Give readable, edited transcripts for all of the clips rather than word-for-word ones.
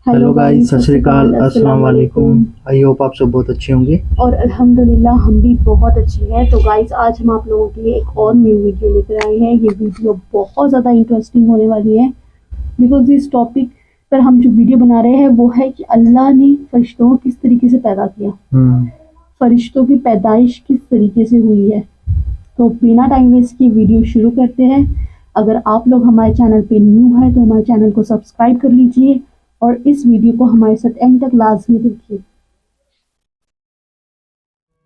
Hello guys, सत श्री अकाल, अस्सलाम वालेकुम। आई होप आप सब बहुत अच्छे होंगे और अल्हम्दुलिल्लाह हम भी बहुत अच्छे हैं। तो गाइस, आज हम आप लोगों के लिए एक और न्यू वीडियो लेकर आए हैं। ये वीडियो बहुत ज़्यादा इंटरेस्टिंग होने वाली है, बिकॉज इस टॉपिक पर हम जो वीडियो बना रहे हैं वो है कि अल्लाह ने फरिश्तों को किस तरीके से पैदा किया, फरिश्तों की पैदाइश किस तरीके से हुई है। तो बिना टाइम वेस्ट की वीडियो शुरू करते हैं। अगर आप लोग हमारे चैनल पे न्यू हैं तो हमारे चैनल को सब्सक्राइब कर लीजिए और इस वीडियो को हमारे साथ एंड तक लाजमी देखिए।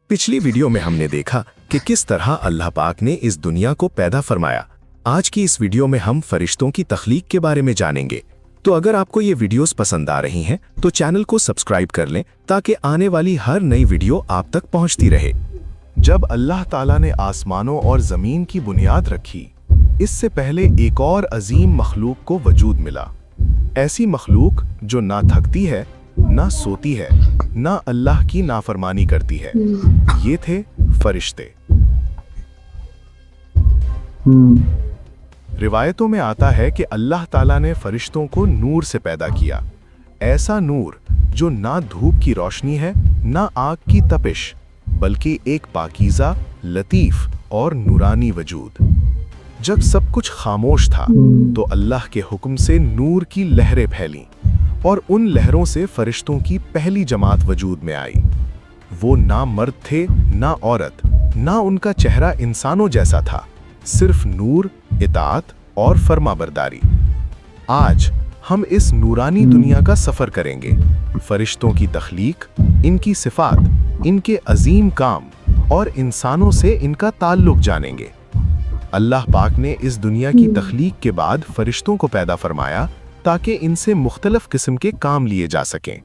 पिछली वीडियो में हमने देखा कि किस तरह अल्लाह पाक ने इस दुनिया को पैदा फरमाया। आज की इस वीडियो में हम फरिश्तों की तख्लीक के बारे में जानेंगे। तो अगर आपको ये वीडियोस पसंद आ रही हैं तो चैनल को सब्सक्राइब कर लें ताकि आने वाली हर नई वीडियो आप तक पहुंचती रहे। जब अल्लाह ताला ने आसमानों और जमीन की बुनियाद रखी, इससे पहले एक और अजीम मखलूक को वजूद मिला। ऐसी मखलूक जो ना थकती है, ना सोती है, ना अल्लाह की नाफरमानी करती है। ये थे फरिश्ते। रिवायतों में आता है कि अल्लाह ताला ने फरिश्तों को नूर से पैदा किया। ऐसा नूर जो ना धूप की रोशनी है, ना आग की तपिश, बल्कि एक पाकीज़ा, लतीफ़ और नूरानी वजूद। जब सब कुछ खामोश था तो अल्लाह के हुक्म से नूर की लहरें फैलीं और उन लहरों से फरिश्तों की पहली जमात वजूद में आई। वो ना मर्द थे, ना औरत, ना उनका चेहरा इंसानों जैसा था, सिर्फ नूर, इताअत और फरमाबरदारी। आज हम इस नूरानी दुनिया का सफर करेंगे। फरिश्तों की तख्लीक, इनकी सिफात, इनके अजीम काम और इंसानों से इनका ताल्लुक जानेंगे। अल्लाह पाक ने इस दुनिया की तख्लीक के बाद फरिश्तों को पैदा फरमाया ताकि इनसे मुख्तलिफ किस्म के काम लिए जा सकें,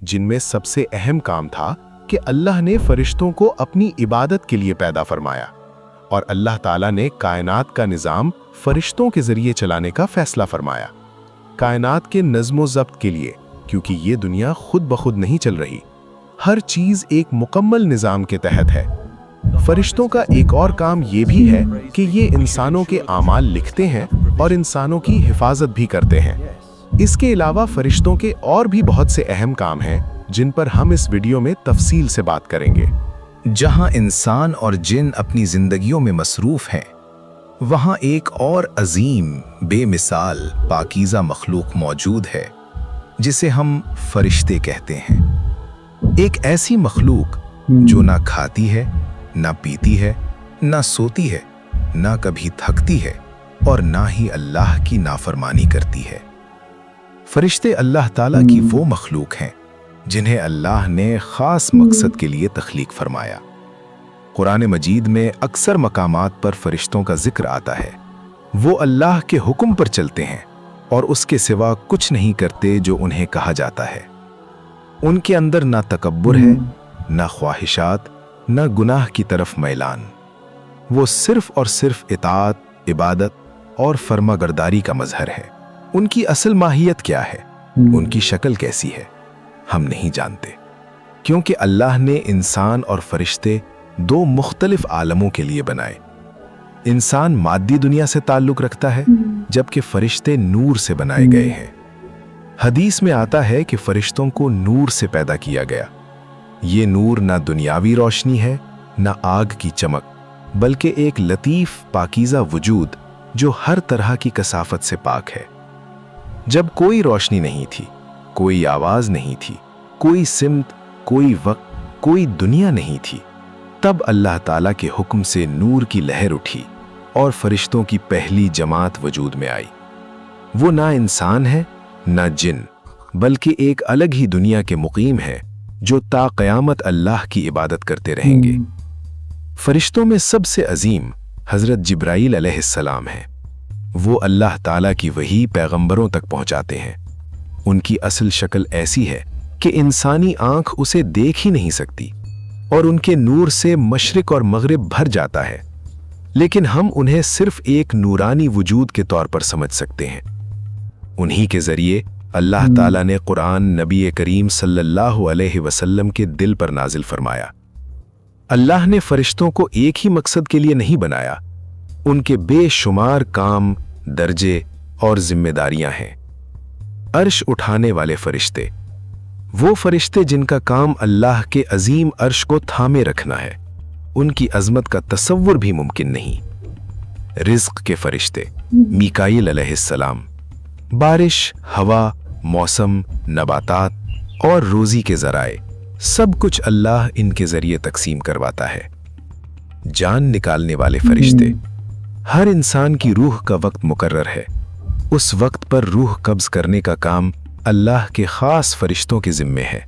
जिनमें सबसे अहम काम था कि अल्लाह ने फरिश्तों को अपनी इबादत के लिए पैदा फरमाया और अल्लाह ताला ने कायनात का निज़ाम फरिश्तों के ज़रिए चलाने का फैसला फरमाया। कायनात के नज़्म ज़ब्त के लिए, क्योंकि ये दुनिया खुद ब खुद नहीं चल रही, हर चीज़ एक मुकम्मल निज़ाम के तहत है। फरिश्तों का एक और काम ये भी है कि ये इंसानों के आमाल लिखते हैं और इंसानों की हिफाजत भी करते हैं। इसके अलावा फरिश्तों के और भी बहुत से अहम काम हैं जिन पर हम इस वीडियो में तफसील से बात करेंगे। जहां इंसान और जिन अपनी जिंदगियों में मसरूफ हैं, वहां एक और अजीम, बेमिसाल, पाकीज़ा मखलूक मौजूद है जिसे हम फरिश्ते कहते हैं। एक ऐसी मखलूक जो ना खाती है, ना पीती है, ना सोती है, ना कभी थकती है और ना ही अल्लाह की नाफरमानी करती है। फरिश्ते अल्लाह ताला की वो मखलूक हैं जिन्हें अल्लाह ने ख़ास मकसद के लिए तख्लीक फरमाया। कुरान मजीद में अक्सर मकामात पर फरिश्तों का जिक्र आता है। वो अल्लाह के हुक्म पर चलते हैं और उसके सिवा कुछ नहीं करते जो उन्हें कहा जाता है। उनके अंदर ना तकब्बुर है, ना ख्वाहिशात, न गुनाह की तरफ मैलान। वो सिर्फ और सिर्फ इताअत, इबादत और फरमाबरदारी का मजहर है। उनकी असल माहियत क्या है, उनकी शक्ल कैसी है, हम नहीं जानते, क्योंकि अल्लाह ने इंसान और फरिश्ते दो मुख्तलिफ आलमों के लिए बनाए। इंसान मादी दुनिया से ताल्लुक रखता है, जबकि फरिश्ते नूर से बनाए गए हैं। हदीस में आता है कि फरिश्तों को नूर से पैदा किया गया। ये नूर ना दुनियावी रोशनी है, ना आग की चमक, बल्कि एक लतीफ़, पाकीज़ा वजूद जो हर तरह की कसाफत से पाक है। जब कोई रोशनी नहीं थी, कोई आवाज़ नहीं थी, कोई सिमत, कोई वक्त, कोई दुनिया नहीं थी, तब अल्लाह ताला के हुक्म से नूर की लहर उठी और फरिश्तों की पहली जमात वजूद में आई। वो ना इंसान है, ना जिन, बल्कि एक अलग ही दुनिया के मुकीम है जो ता क़यामत अल्लाह की इबादत करते रहेंगे। फरिश्तों में सबसे अजीम हज़रत जिब्राईल अलैहिस्सलाम हैं। वो अल्लाह ताला की वही पैगंबरों तक पहुंचाते हैं। उनकी असल शक्ल ऐसी है कि इंसानी आंख उसे देख ही नहीं सकती और उनके नूर से मशरिक और मगरिब भर जाता है, लेकिन हम उन्हें सिर्फ एक नूरानी वजूद के तौर पर समझ सकते हैं। उन्हीं के ज़रिए अल्लाह ताला ने कुरान नबी करीम सल्लल्लाहु अलैहि वसल्लम के दिल पर नाजिल फरमाया। अल्लाह ने फरिश्तों को एक ही मकसद के लिए नहीं बनाया, उनके बेशुमार काम, दर्जे और जिम्मेदारियां हैं। अर्श उठाने वाले फरिश्ते, वो फरिश्ते जिनका काम अल्लाह के अजीम अर्श को थामे रखना है, उनकी अजमत का तसव्वुर भी मुमकिन नहीं। रिज्क के फरिश्ते मीकाईल अलैहिस्सलाम, बारिश, हवा, मौसम, नबातात और रोजी के जराए सब कुछ अल्लाह इनके जरिए तकसीम करवाता है। जान निकालने वाले फरिश्ते, हर इंसान की रूह का वक्त मुकर्रर है, उस वक्त पर रूह कब्ज करने का काम अल्लाह के खास फरिश्तों के जिम्मे है।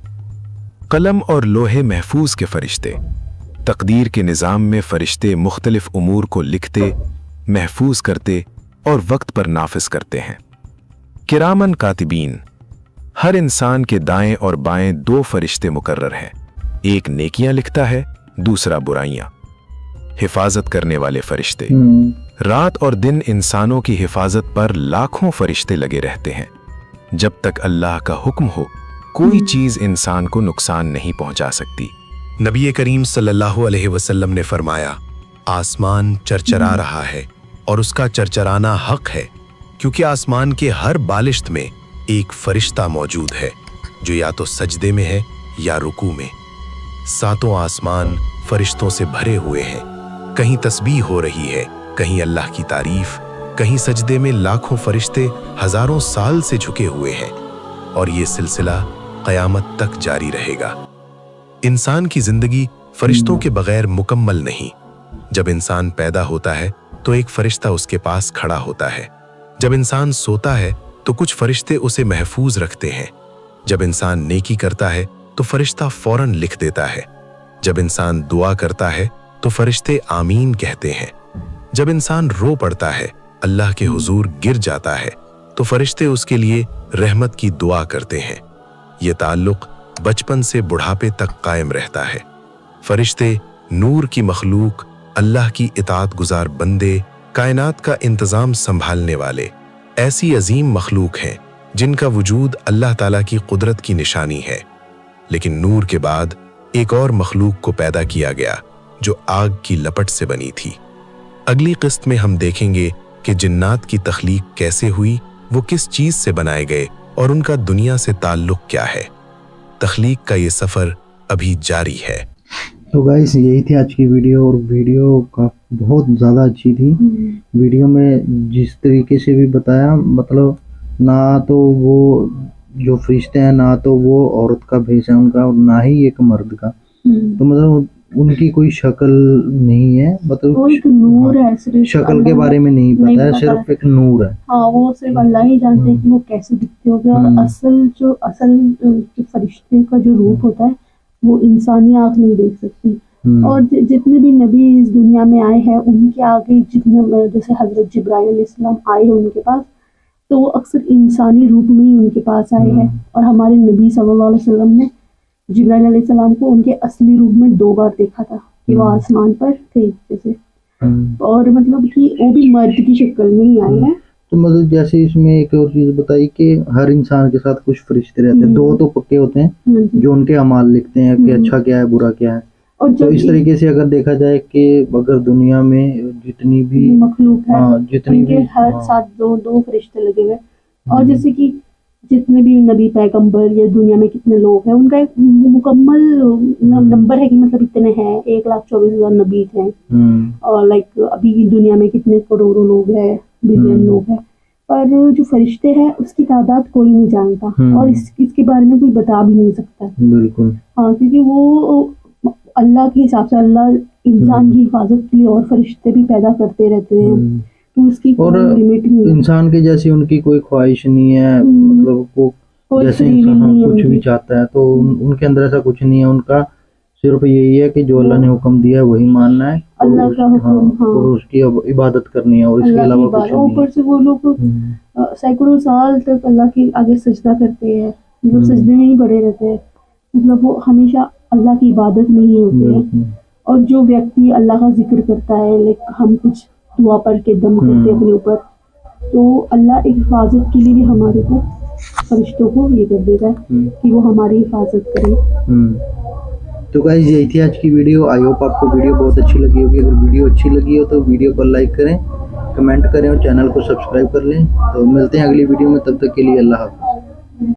कलम और लोहे महफूज के फरिश्ते, तकदीर के निज़ाम में फरिश्ते मुख्तलिफ उमूर को लिखते, महफूज करते और वक्त पर नाफिज करते हैं। किरामन कातिबीन, हर इंसान के दाएं और बाएं 2 फरिश्ते मुकर्रर हैं, एक नेकियां लिखता है, दूसरा बुराइयां। हिफाजत करने वाले फरिश्ते, रात और दिन इंसानों की हिफाजत पर लाखों फरिश्ते लगे रहते हैं। जब तक अल्लाह का हुक्म हो, कोई चीज इंसान को नुकसान नहीं पहुंचा सकती। नबी करीम सल्लल्लाहु अलैहि वसल्लम ने फरमाया, आसमान चरचरा रहा है और उसका चरचराना हक है, क्योंकि आसमान के हर बालिश्त में एक फरिश्ता मौजूद है जो या तो सजदे में है या रुकू में। 7 आसमान फरिश्तों से भरे हुए हैं, कहीं तस्बीह हो रही है, कहीं अल्लाह की तारीफ, कहीं सजदे में लाखों फरिश्ते हजारों साल से झुके हुए हैं, और ये सिलसिला क़यामत तक जारी रहेगा। इंसान की जिंदगी फरिश्तों के बगैर मुकम्मल नहीं। जब इंसान पैदा होता है तो एक फरिश्ता उसके पास खड़ा होता है। जब इंसान सोता है तो कुछ फरिश्ते उसे महफूज रखते हैं। जब इंसान नेकी करता है तो फरिश्ता फौरन लिख देता है। जब इंसान दुआ करता है तो फरिश्ते आमीन कहते हैं। जब इंसान रो पड़ता है, अल्लाह के हुजूर गिर जाता है, तो फरिश्ते उसके लिए रहमत की दुआ करते हैं। ये ताल्लुक बचपन से बुढ़ापे तक कायम रहता है। फरिश्ते नूर की मखलूक, अल्लाह की इताअत गुजार बंदे, कायनात का इंतजाम संभालने वाले ऐसी अजीम मखलूक हैं जिनका वजूद अल्लाह ताला की कुदरत की निशानी है। लेकिन नूर के बाद एक और मखलूक को पैदा किया गया जो आग की लपट से बनी थी। अगली किस्त में हम देखेंगे कि जिन्नात की तख्लीक कैसे हुई, वो किस चीज से बनाए गए और उनका दुनिया से ताल्लुक क्या है। तख्लीक का ये सफर अभी जारी है। तो गाइस यही थी आज की वीडियो, और वीडियो का बहुत ज़्यादा अच्छी थी। वीडियो में जिस तरीके से भी बताया, मतलब ना तो वो जो फरिश्ते हैं, ना तो वो औरत का भेष है उनका, और ना ही एक मर्द का। तो मतलब उनकी कोई शक्ल नहीं है, मतलब एक नूर है, सिर्फ शक्ल के बारे में नहीं पता है, सिर्फ एक नूर है। हाँ, वो सिर्फ अल्लाह ही जानते हैं कि वो कैसे दिखते होंगे। और असल जो फरिश्ते का जो रूप होता है वो इंसानी आँख नहीं देख सकती। और जितने भी नबी इस दुनिया में आए हैं उनके आगे जितने, जैसे हजरत जिब्राइल अलैहिस्सलाम आए हैं उनके पास, तो वो अक्सर इंसानी रूप में ही उनके पास आए हैं। और हमारे नबी सल्लल्लाहु अलैहि वसल्लम ने जिब्राइल अलैहिस्सलाम को उनके असली रूप में 2 बार देखा था कि वो आसमान पर थे जैसे, और मतलब कि वो भी मर्द की शक्ल में ही आए हैं। तो मतलब जैसे इसमें एक और चीज बताई कि हर इंसान के साथ कुछ फरिश्ते रहते हैं, 2 तो पक्के होते हैं जो उनके अमाल लिखते हैं कि अच्छा क्या है, बुरा क्या है। और तो इस तरीके से अगर देखा जाए कि अगर दुनिया में जितनी भी मखलूक है, जितनी भी हर साथ 2 फरिश्ते लगे हुए। और जैसे कि जितने भी नबी पैगंबर या दुनिया में कितने लोग हैं, उनका एक मुकम्मल नंबर है कि मतलब इतने हैं, 1,24,000 नबी थे। और लाइक अभी दुनिया में कितने करोड़ों लोग हैं, बिलियन लोग हैं, पर जो फरिश्ते हैं उसकी तादाद कोई नहीं जानता, और इसके बारे में कोई बता भी नहीं सकता। बिल्कुल हाँ, क्योंकि वो अल्लाह के हिसाब से अल्लाह इंसान की हिफाजत के लिए और फरिश्ते भी पैदा करते रहते हैं, तो उसकी कोई लिमिट नहीं है। इंसान के जैसी उनकी कोई ख्वाहिश नहीं है, मतलब वो जैसे इंसान कुछ भी चाहता है, तो उनके अंदर ऐसा कुछ नहीं है। उनका सिर्फ यही है कि जो अल्लाह ने हुक्म दिया है वही मानना है, अल्लाह का हुक्म, और उसकी इबादत करनी है, और इसके अलावा कुछ नहीं। ऊपर से वो लोग सैकड़ों साल तक अल्लाह के आगे सजदा करते हैं, मतलब सजदे में ही पड़े रहते हैं, मतलब वो हमेशा अल्लाह की इबादत में ही होते हैं। और जो व्यक्ति अल्लाह का जिक्र करता है, लाइक हम कुछ दुआ पढ़ के दम करते हैं अपने ऊपर, तो अल्लाह एक हिफाजत के लिए भी हमारे ऊपर फरिश्तों को ये कर देता है कि वो हमारी हिफाजत करें। तो गाइस यही थी आज की वीडियो। आई होप आपको वीडियो बहुत अच्छी लगी होगी। अगर वीडियो अच्छी लगी हो तो वीडियो को लाइक करें, कमेंट करें और चैनल को सब्सक्राइब कर लें। तो मिलते हैं अगली वीडियो में, तब तक के लिए अल्लाह हाफ़िज़।